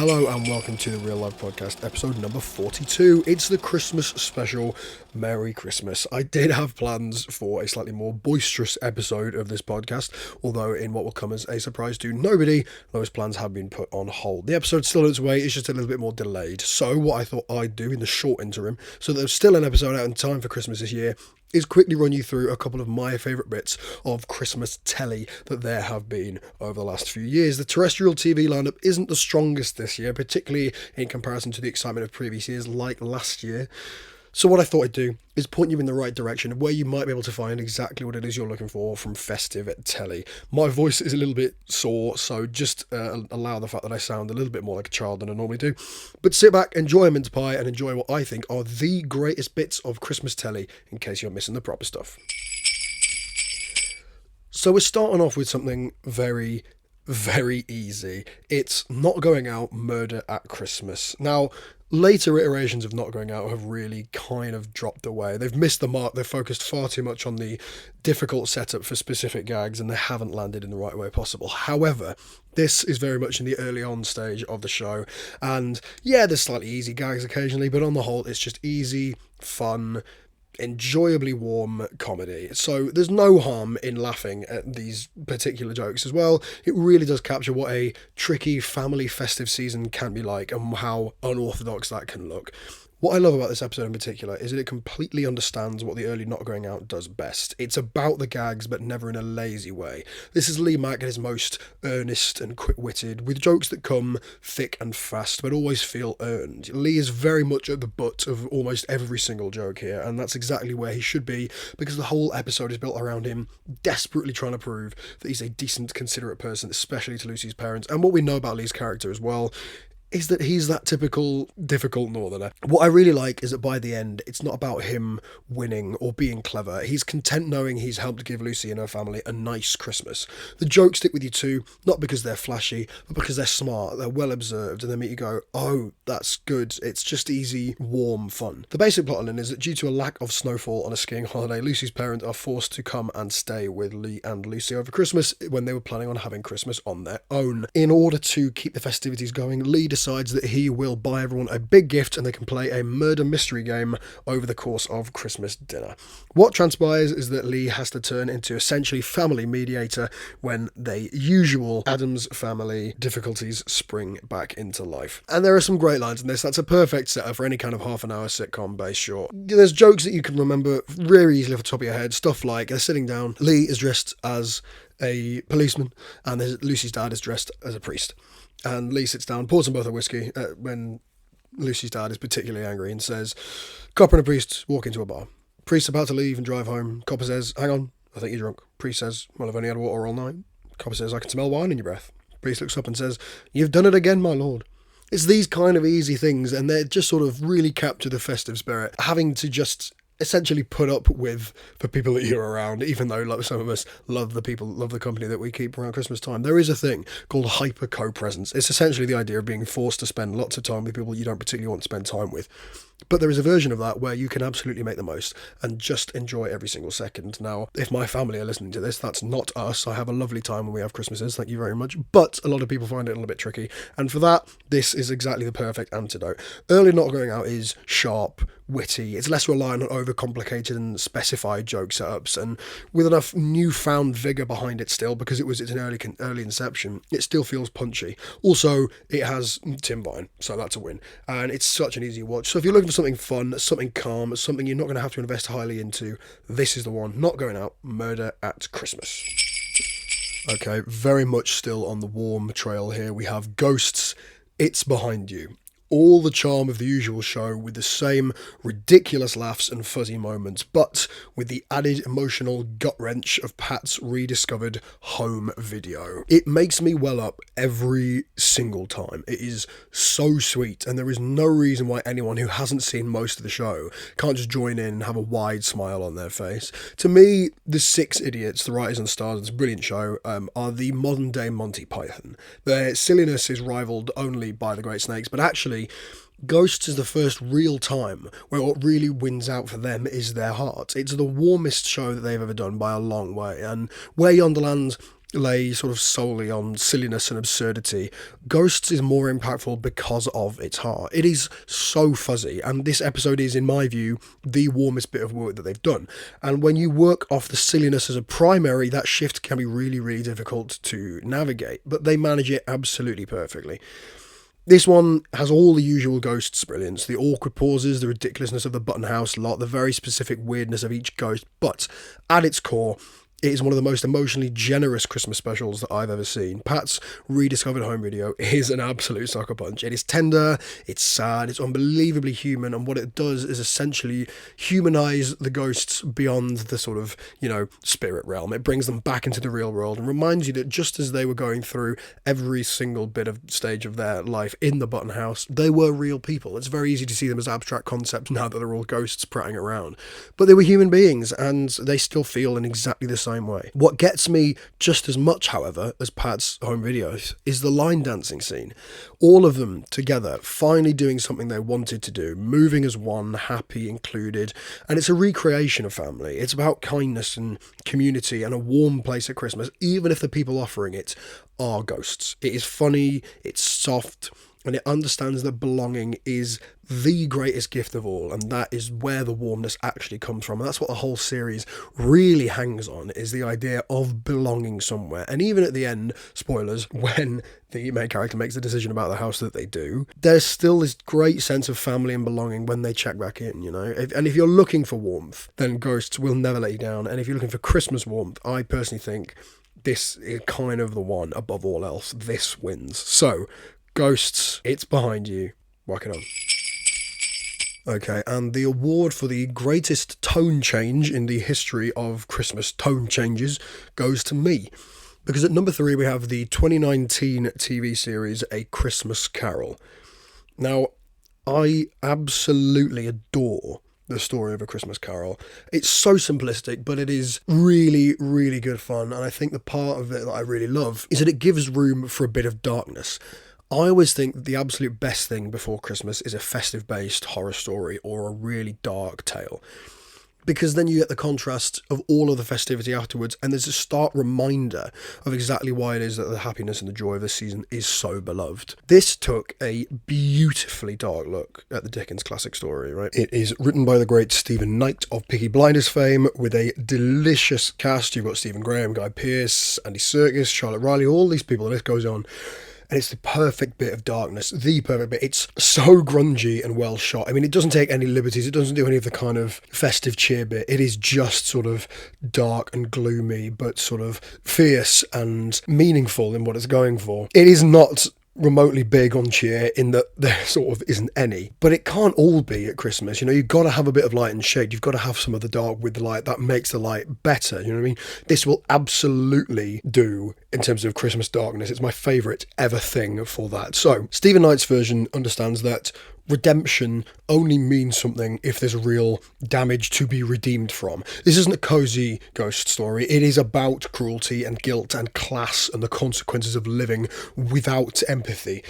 Hello and welcome to the Real Life Podcast, episode number 42. It's the Christmas special. Merry Christmas. I did have plans for a slightly more boisterous episode of this podcast, although in what will come as a surprise to nobody, those plans have been put on hold. The episode's still on its way, it's just a little bit more delayed. So what I thought I'd do in the short interim, so there's still an episode out in time for Christmas this year, is quickly run you through a couple of my favourite bits of Christmas telly that there have been over the last few years. The terrestrial TV lineup isn't the strongest this year, particularly in comparison to the excitement of previous years like last year. So what I thought I'd do is point you in the right direction of where you might be able to find exactly what it is you're looking for from festive telly. My voice is a little bit sore, so just allow the fact that I sound a little bit more like a child than I normally do. But sit back, enjoy a mince pie, and enjoy what I think are the greatest bits of Christmas telly in case you're missing the proper stuff. So we're starting off with something very easy. It's Not Going Out, Murder at Christmas. Now, later iterations of Not Going Out have really kind of dropped away. They've missed the mark. They've focused far too much on the difficult setup for specific gags, and they haven't landed in the right way possible. However, this is very much in the early on stage of the show, and yeah, there's slightly easy gags occasionally, but on the whole, it's just easy, fun, enjoyably warm comedy. So there's no harm in laughing at these particular jokes as well. It really does capture what a tricky family festive season can be like and how unorthodox that can look. What I love about this episode in particular is that it completely understands what the early Not Going Out does best. It's about the gags, but never in a lazy way. This is Lee Mack at his most earnest and quick-witted, with jokes that come thick and fast, but always feel earned. Lee is very much at the butt of almost every single joke here, and that's exactly where he should be, because the whole episode is built around him desperately trying to prove that he's a decent, considerate person, especially to Lucy's parents. And what we know about Lee's character as well is that he's that typical difficult northerner. What I really like is that by the end, it's not about him winning or being clever. He's content knowing he's helped give Lucy and her family a nice Christmas. The jokes stick with you too, not because they're flashy, but because they're smart, they're well observed, and they make you go, oh, that's good. It's just easy, warm fun. The basic plotline is that due to a lack of snowfall on a skiing holiday, Lucy's parents are forced to come and stay with Lee and Lucy over Christmas when they were planning on having Christmas on their own. In order to keep the festivities going, Lee decides that he will buy everyone a big gift and they can play a murder mystery game over the course of Christmas dinner. What transpires is that Lee has to turn into essentially family mediator when the usual Addams family difficulties spring back into life. And there are some great lines in this. That's a perfect setup for any kind of half an hour sitcom based short. There's jokes that you can remember very easily off the top of your head. Stuff like they're sitting down, Lee is dressed as a policeman and Lucy's dad is dressed as a priest. And Lee sits down, pours them both a whiskey when Lucy's dad is particularly angry and says, Copper and a priest walk into a bar. Priest's about to leave and drive home. Copper says, hang on, I think you're drunk. Priest says, well, I've only had water all night. Copper says, I can smell wine in your breath. Priest looks up and says, you've done it again, my lord. It's these kind of easy things, and they're just sort of really capture the festive spirit. Having to just essentially put up with the people that you're around, even though like some of us love the company that we keep around Christmas time. There is a thing called hyper co-presence. It's essentially the idea of being forced to spend lots of time with people you don't particularly want to spend time with. But there is a version of that where you can absolutely make the most and just enjoy every single second. Now, if my family are listening to this, that's not us. I have a lovely time when we have Christmases, thank you very much. But a lot of people find it a little bit tricky. And for that, this is exactly the perfect antidote. Early Not Going Out is sharp, witty. It's less reliant on overcomplicated and specified joke setups, and with enough newfound vigour behind it still, because it's an early inception, it still feels punchy. Also, it has Tim Vine, so that's a win. And it's such an easy watch. So if you're looking for something fun, something calm, something you're not going to have to invest highly into, this is the one. Not Going Out, Murder at Christmas. Okay, very much still on the warm trail here. We have Ghosts, It's Behind You. All the charm of the usual show with the same ridiculous laughs and fuzzy moments, but with the added emotional gut wrench of Pat's rediscovered home video. It makes me well up every single time. It is so sweet, and there is no reason why anyone who hasn't seen most of the show can't just join in and have a wide smile on their face. To me, the Six Idiots, the writers and stars of this brilliant show, are the modern day Monty Python. Their silliness is rivaled only by the Great Snakes, but actually Ghosts is the first real time where what really wins out for them is their heart. It's the warmest show that they've ever done by a long way, and Where Yonder Land lay sort of solely on silliness and absurdity, Ghosts is more impactful because of its heart. It is so fuzzy, and this episode is, in my view, the warmest bit of work that they've done. And when you work off the silliness as a primary, that shift can be really, really difficult to navigate, but they manage it absolutely perfectly. This one has all the usual Ghosts brilliance, the awkward pauses, the ridiculousness of the Button House lot, the very specific weirdness of each ghost, but at its core, it is one of the most emotionally generous Christmas specials that I've ever seen. Pat's rediscovered home video is an absolute sucker punch. It is tender, it's sad, it's unbelievably human, and what it does is essentially humanise the ghosts beyond the sort of, spirit realm. It brings them back into the real world and reminds you that just as they were going through every single bit of stage of their life in the Button House, they were real people. It's very easy to see them as abstract concepts now that they're all ghosts prattling around. But they were human beings, and they still feel in exactly the same way. What gets me just as much, however, as Pat's home videos is the line dancing scene. All of them together, finally doing something they wanted to do, moving as one, happy, included, and it's a recreation of family. It's about kindness and community and a warm place at Christmas, even if the people offering it are ghosts. It is funny, it's soft, and it understands that belonging is the greatest gift of all, and that is where the warmness actually comes from. And that's what the whole series really hangs on, is the idea of belonging somewhere. And even at the end, spoilers, when the main character makes the decision about the house that they do, there's still this great sense of family and belonging when they check back in, And if you're looking for warmth, then Ghosts will never let you down. And if you're looking for Christmas warmth, I personally think this is kind of the one above all else. This wins. So, Ghosts, it's behind you. Whack it on. Okay, and the award for the greatest tone change in the history of Christmas tone changes goes to me. Because at number 3 we have the 2019 TV series A Christmas Carol. Now, I absolutely adore the story of A Christmas Carol. It's so simplistic, but it is really, really good fun. And I think the part of it that I really love is that it gives room for a bit of darkness. I always think that the absolute best thing before Christmas is a festive-based horror story or a really dark tale. Because then you get the contrast of all of the festivity afterwards, and there's a stark reminder of exactly why it is that the happiness and the joy of this season is so beloved. This took a beautifully dark look at the Dickens classic story, right? It is written by the great Stephen Knight of Peaky Blinders fame, with a delicious cast. You've got Stephen Graham, Guy Pearce, Andy Serkis, Charlotte Riley, all these people, the list goes on. And it's the perfect bit of darkness, the perfect bit. It's so grungy and well shot. I mean, it doesn't take any liberties. It doesn't do any of the kind of festive cheer bit. It is just sort of dark and gloomy, but sort of fierce and meaningful in what it's going for. It is not remotely big on cheer in that there sort of isn't any, but it can't all be at Christmas. You've got to have a bit of light and shade. You've got to have some of the dark with the light. That makes the light better. You know what I mean? This will absolutely do in terms of Christmas darkness. It's my favourite ever thing for that. So Stephen Knight's version understands that redemption only means something if there's real damage to be redeemed from. This isn't a cosy ghost story. It is about cruelty and guilt and class and the consequences of living without empathy.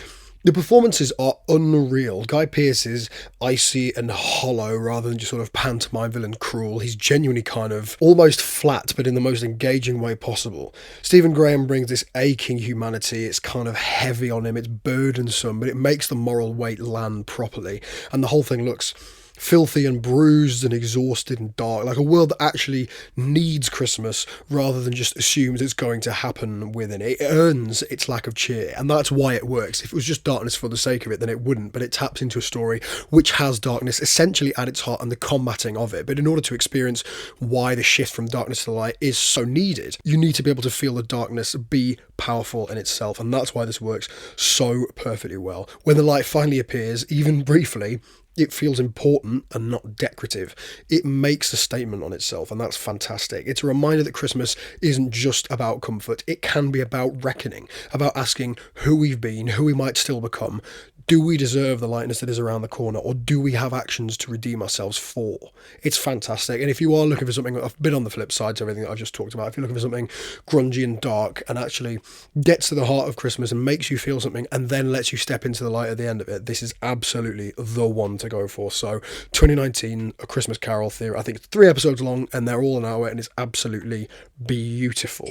The performances are unreal. Guy Pearce is icy and hollow rather than just sort of pantomime villain cruel. He's genuinely kind of almost flat, but in the most engaging way possible. Stephen Graham brings this aching humanity. It's kind of heavy on him. It's burdensome, but it makes the moral weight land properly. And the whole thing looks filthy and bruised and exhausted and dark, like a world that actually needs Christmas rather than just assumes it's going to happen within it. It earns its lack of cheer, and that's why it works. If it was just darkness for the sake of it, then it wouldn't, but it taps into a story which has darkness essentially at its heart and the combating of it. But in order to experience why the shift from darkness to light is so needed, you need to be able to feel the darkness be powerful in itself, and that's why this works so perfectly well. When the light finally appears, even briefly, it feels important and not decorative. It makes a statement on itself, and that's fantastic. It's a reminder that Christmas isn't just about comfort. It can be about reckoning, about asking who we've been, who we might still become. Do we deserve the lightness that is around the corner, or do we have actions to redeem ourselves for? It's fantastic. And if you are looking for something a bit on the flip side to everything that I've just talked about, if you're looking for something grungy and dark and actually gets to the heart of Christmas and makes you feel something and then lets you step into the light at the end of it, this is absolutely the one to go for. So 2019, A Christmas Carol theory. I think it's 3 episodes long and they're all an hour, and it's absolutely beautiful.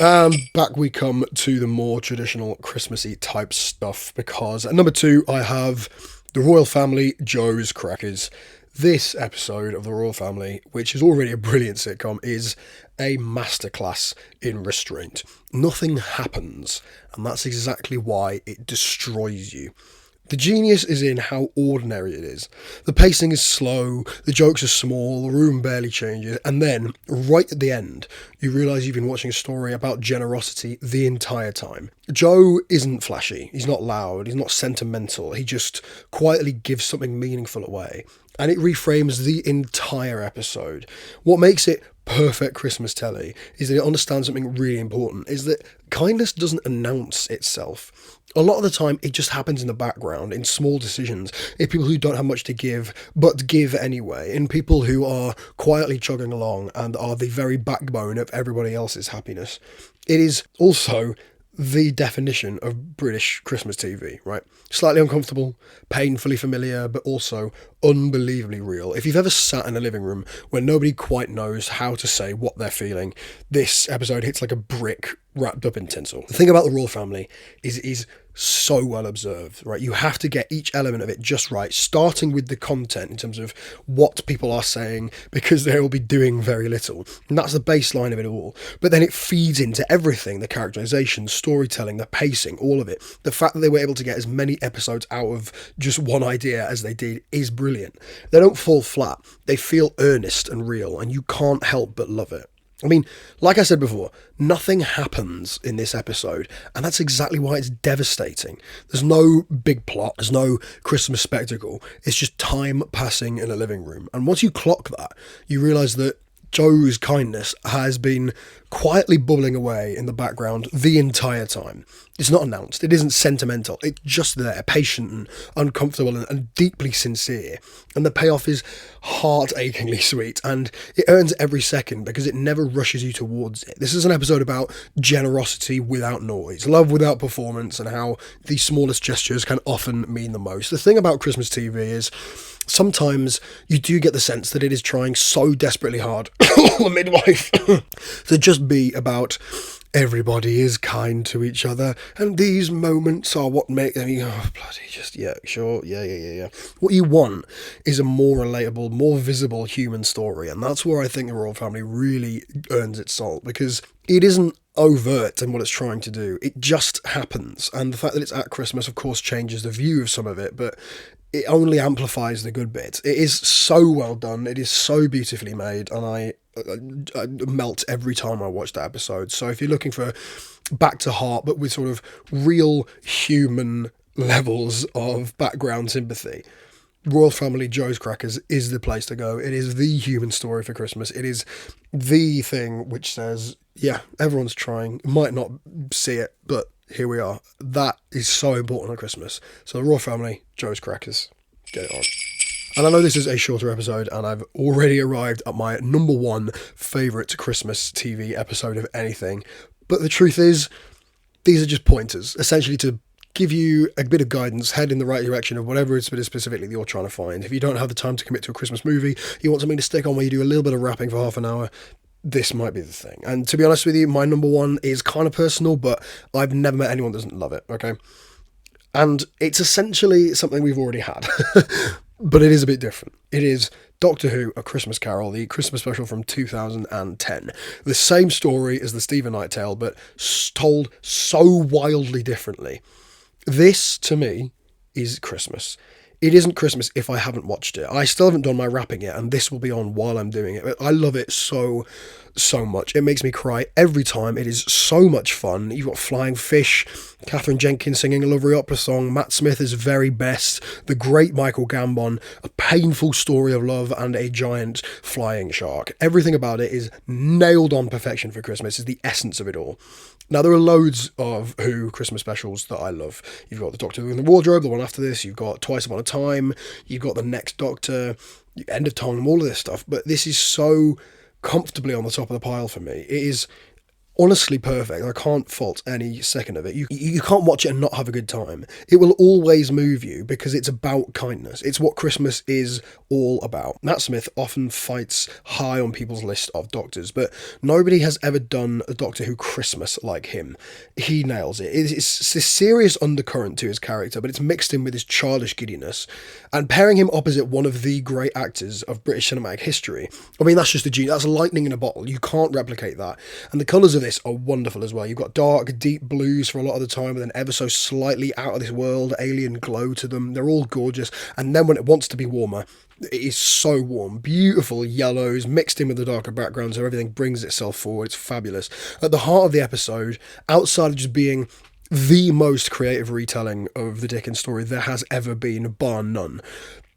Back we come to the more traditional Christmassy type stuff, because at number 2 I have The Royal Family, Joe's Crackers. This episode of The Royal Family, which is already a brilliant sitcom, is a masterclass in restraint. Nothing happens, and that's exactly why it destroys you. The genius is in how ordinary it is. The pacing is slow, the jokes are small, the room barely changes, and then, right at the end, you realise you've been watching a story about generosity the entire time. Joe isn't flashy, he's not loud, he's not sentimental, he just quietly gives something meaningful away. And it reframes the entire episode. What makes it perfect Christmas telly is that it understands something really important, is that kindness doesn't announce itself. A lot of the time, it just happens in the background, in small decisions, in people who don't have much to give, but give anyway, in people who are quietly chugging along and are the very backbone of everybody else's happiness. It is also the definition of British Christmas TV, right? Slightly uncomfortable, painfully familiar, but also unbelievably real. If you've ever sat in a living room where nobody quite knows how to say what they're feeling, this episode hits like a brick wrapped up in tinsel. The thing about the Royal Family is it is so well observed, right? You have to get each element of it just right, starting with the content in terms of what people are saying, because they will be doing very little. And that's the baseline of it all. But then it feeds into everything, the characterization, storytelling, the pacing, all of it. The fact that they were able to get as many episodes out of just one idea as they did is brilliant. They don't fall flat. They feel earnest and real, and you can't help but love it. I mean, like I said before, nothing happens in this episode, and that's exactly why it's devastating. There's no big plot, there's no Christmas spectacle, it's just time passing in a living room. And once you clock that, you realise that Joe's kindness has been quietly bubbling away in the background the entire time. It's not announced, it isn't sentimental, it's just there, patient and uncomfortable and deeply sincere. And the payoff is heart-achingly sweet, and it earns every second because it never rushes you towards it. This is an episode about generosity without noise, love without performance, and how the smallest gestures can often mean the most. The thing about Christmas TV is sometimes you do get the sense that it is trying so desperately hard, the midwife, to just be about everybody is kind to each other, and these moments are what make them, bloody just, yeah, sure, yeah. What you want is a more relatable, more visible human story, and that's where I think the Royal Family really earns its salt, because it isn't overt in what it's trying to do, it just happens. And the fact that it's at Christmas, of course, changes the view of some of it, but it only amplifies the good bits. It is so well done, it is so beautifully made, and I melt every time I watch that episode. So if you're looking for back to heart, but with sort of real human levels of background sympathy, Royal Family, Joe's Crackers is the place to go. It is the human story for Christmas. It is the thing which says, yeah, everyone's trying. Might not see it, but here we are. That is so important at Christmas. So the Royal Family, Joe's Crackers, get it on. And I know this is a shorter episode, and I've already arrived at my number 1 favourite Christmas TV episode of anything. But the truth is, these are just pointers, essentially to give you a bit of guidance, head in the right direction of whatever it is specifically that you're trying to find. If you don't have the time to commit to a Christmas movie, you want something to stick on where you do a little bit of rapping for half an hour, this might be the thing. And to be honest with you, my number 1 is kind of personal, but I've never met anyone that doesn't love it, okay? And it's essentially something we've already had, but it is a bit different. It is Doctor Who, A Christmas Carol, the Christmas special from 2010. The same story as the Stephen Knight tale, but told so wildly differently. This, to me, is Christmas. It isn't Christmas if I haven't watched it. I still haven't done my wrapping yet, and this will be on while I'm doing it. But I love it so much. It makes me cry every time. It is so much fun. You've got flying fish, Catherine Jenkins singing a lovely opera song, Matt Smith is very best, the great Michael Gambon, a painful story of love, and a giant flying shark. Everything about it is nailed on perfection for Christmas. It's the essence of it all. Now, there are loads of Who Christmas specials that I love. You've got the Doctor Who in the Wardrobe, the one after this. You've got Twice Upon a Time. You've got The Next Doctor, End of Time, all of this stuff. But this is so comfortably on the top of the pile for me. It is honestly perfect. I can't fault any second of it. You can't watch it and not have a good time. It will always move you because it's about kindness. It's what Christmas is all about. Matt Smith often fights high on people's list of doctors, but nobody has ever done a Doctor Who Christmas like him. He nails it. It's this serious undercurrent to his character, but it's mixed in with his childish giddiness. And pairing him opposite one of the great actors of British cinematic history, I mean, that's just a genius. That's lightning in a bottle. You can't replicate that. And the colours of this are wonderful as well. You've got dark, deep blues for a lot of the time, and then ever so slightly out of this world, alien glow to them. They're all gorgeous. And then when it wants to be warmer, it is so warm. Beautiful yellows mixed in with the darker background, so everything brings itself forward. It's fabulous. At the heart of the episode, outside of just being the most creative retelling of the Dickens story there has ever been, bar none,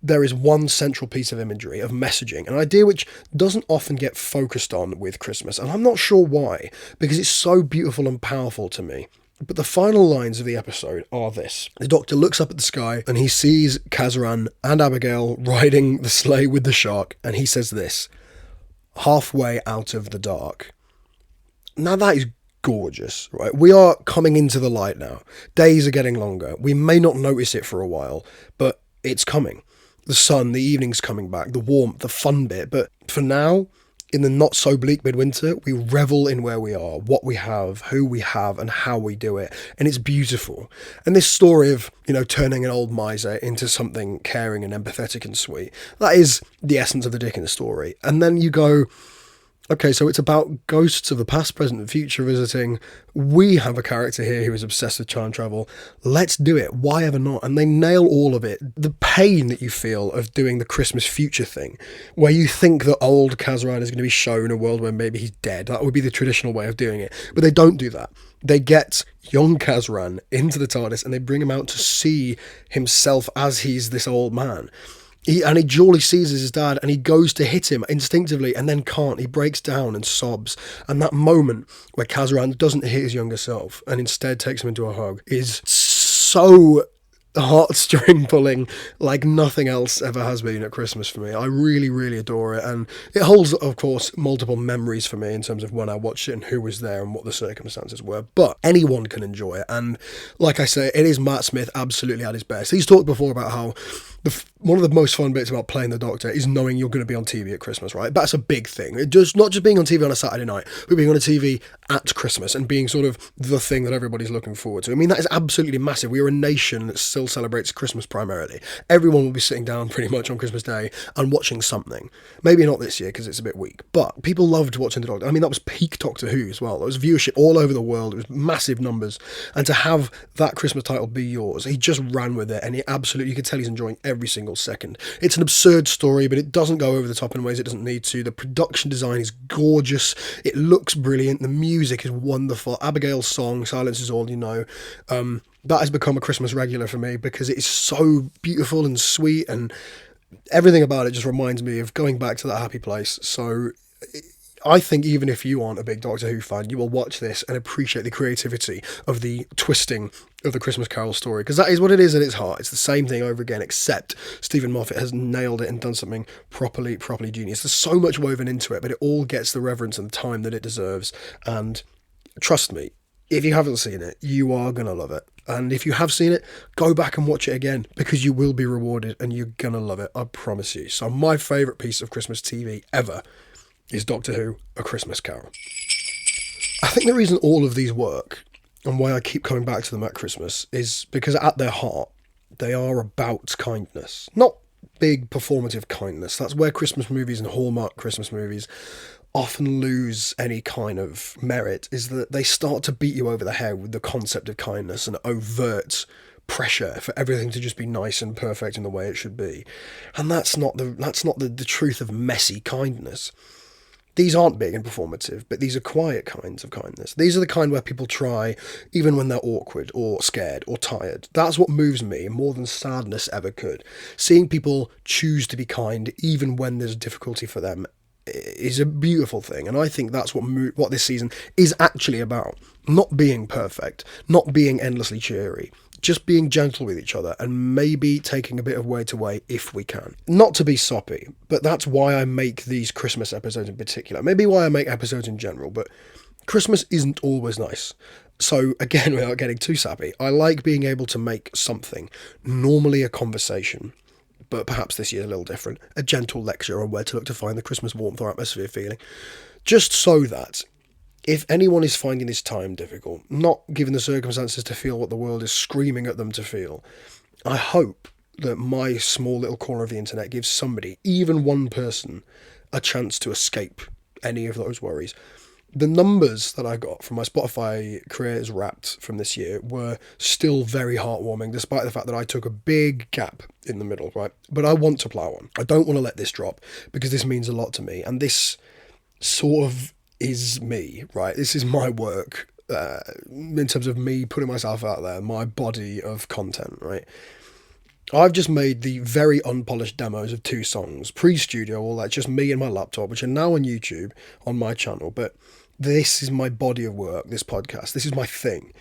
there is one central piece of imagery, of messaging, an idea which doesn't often get focused on with Christmas, and I'm not sure why, because it's so beautiful and powerful to me. But the final lines of the episode are this. The Doctor looks up at the sky and he sees Kazran and Abigail riding the sleigh with the shark, and he says this: halfway out of the dark. Now that is gorgeous, right? We are coming into the light now. Days are getting longer. We may not notice it for a while, but it's coming. The sun, the evening's coming back, the warmth, the fun bit. But for now, in the not so bleak midwinter, we revel in where we are, what we have, who we have, and how we do it. And it's beautiful. And this story of, turning an old miser into something caring and empathetic and sweet, that is the essence of the Dickens story. And then you go, okay, so it's about ghosts of the past, present, and future visiting. We have a character here who is obsessed with time travel. Let's do it. Why ever not? And they nail all of it. The pain that you feel of doing the Christmas future thing, where you think that old Kazran is going to be shown a world where maybe he's dead. That would be the traditional way of doing it. But they don't do that. They get young Kazran into the TARDIS and they bring him out to see himself as he's this old man. He duly sees his dad and he goes to hit him instinctively and then can't. He breaks down and sobs. And that moment where Kazran doesn't hit his younger self and instead takes him into a hug is so heartstring pulling like nothing else ever has been at Christmas for me. I really, really adore it. And it holds, of course, multiple memories for me in terms of when I watched it and who was there and what the circumstances were. But anyone can enjoy it. And like I say, it is Matt Smith absolutely at his best. He's talked before about how one of the most fun bits about playing the Doctor is knowing you're going to be on TV at Christmas, right? That's a big thing. It just not just being on TV on a Saturday night, but being on a TV at Christmas and being sort of the thing that everybody's looking forward to. I mean, that is absolutely massive. We are a nation that still celebrates Christmas primarily. Everyone will be sitting down pretty much on Christmas Day and watching something. Maybe not this year because it's a bit weak, but people loved watching the Doctor. I mean, that was peak Doctor Who as well. There was viewership all over the world. It was massive numbers. And to have that Christmas title be yours, he just ran with it, and you could tell he's enjoying every single second. It's an absurd story, but it doesn't go over the top in ways it doesn't need to. The production design is gorgeous. It looks brilliant. The music is wonderful. Abigail's song, Silence Is All You Know, that has become a Christmas regular for me because it is so beautiful and sweet, and everything about it just reminds me of going back to that happy place. So I think even if you aren't a big Doctor Who fan, you will watch this and appreciate the creativity of the twisting of the Christmas Carol story, because that is what it is at its heart. It's the same thing over again, except Stephen Moffat has nailed it and done something properly genius. There's so much woven into it, but it all gets the reverence and the time that it deserves. And trust me, if you haven't seen it, you are going to love it. And if you have seen it, go back and watch it again, because you will be rewarded and you're going to love it. I promise you. So my favourite piece of Christmas TV ever is Doctor Who, A Christmas Carol. I think the reason all of these work, and why I keep coming back to them at Christmas, is because at their heart, they are about kindness. Not big performative kindness. That's where Christmas movies and Hallmark Christmas movies often lose any kind of merit, is that they start to beat you over the head with the concept of kindness and overt pressure for everything to just be nice and perfect in the way it should be. And that's not the truth of messy kindness. These aren't big and performative, but these are quiet kinds of kindness. These are the kind where people try, even when they're awkward or scared or tired. That's what moves me more than sadness ever could. Seeing people choose to be kind, even when there's difficulty for them, is a beautiful thing. And I think that's what this season is actually about. Not being perfect, not being endlessly cheery, just being gentle with each other and maybe taking a bit of weight away if we can. Not to be soppy, but that's why I make these Christmas episodes in particular. Maybe why I make episodes in general, but Christmas isn't always nice. So again, without getting too sappy, I like being able to make something, normally a conversation, but perhaps this year a little different, a gentle lecture on where to look to find the Christmas warmth or atmosphere feeling, just so that if anyone is finding this time difficult, not given the circumstances to feel what the world is screaming at them to feel, I hope that my small little corner of the internet gives somebody, even one person, a chance to escape any of those worries. The numbers that I got from my Spotify Creators Wrapped from this year were still very heartwarming, despite the fact that I took a big gap in the middle, right? But I want to plough on. I don't want to let this drop, because this means a lot to me, and this sort of is me, right? This is my work, in terms of me putting myself out there, my body of content, right? I've just made the very unpolished demos of 2 songs, pre-studio, all that, just me and my laptop, which are now on YouTube, on my channel, but this is my body of work, this podcast. This is my thing.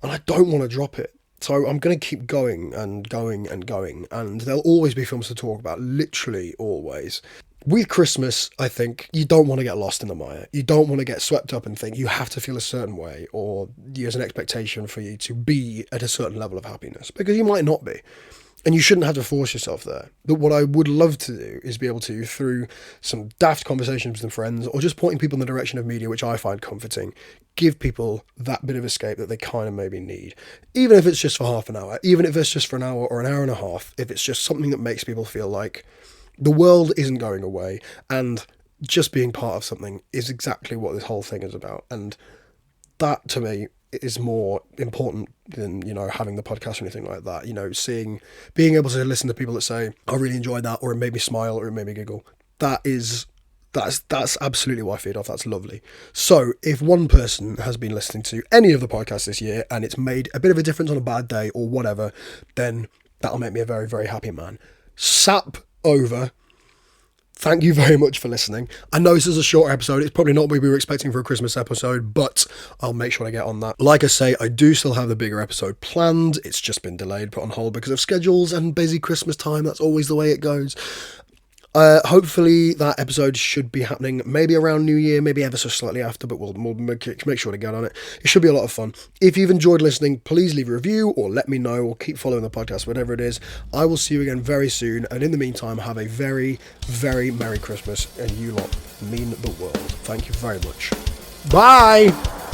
And I don't want to drop it. So I'm going to keep going and going and going. And there'll always be films to talk about, literally always. With Christmas, I think you don't want to get lost in the mire. You don't want to get swept up and think you have to feel a certain way, or there's an expectation for you to be at a certain level of happiness, because you might not be. And you shouldn't have to force yourself there. But what I would love to do is be able to, through some daft conversations with friends, or just pointing people in the direction of media, which I find comforting, give people that bit of escape that they kind of maybe need. Even if it's just for half an hour, even if it's just for an hour or an hour and a half, if it's just something that makes people feel like the world isn't going away, and just being part of something is exactly what this whole thing is about. And that, to me, is more important than, having the podcast or anything like that. Being able to listen to people that say, I really enjoyed that, or it made me smile, or it made me giggle. That's absolutely what I feed off. That's lovely. So if one person has been listening to any of the podcasts this year and it's made a bit of a difference on a bad day or whatever, then that'll make me a very, very happy man. Sap over. Thank you very much for listening. I know this is a short episode. It's probably not what we were expecting for a Christmas episode, but I'll make sure I get on that. Like I say, I do still have the bigger episode planned. It's just been delayed, put on hold because of schedules and busy Christmas time. That's always the way it goes. Hopefully that episode should be happening maybe around New Year, maybe ever so slightly after, but we'll make sure to get on it. It should be a lot of fun. If you've enjoyed listening, please leave a review or let me know, or keep following the podcast, whatever it is. I will see you again very soon, and in the meantime, have a very, very Merry Christmas, and you lot mean the world. Thank you very much. Bye!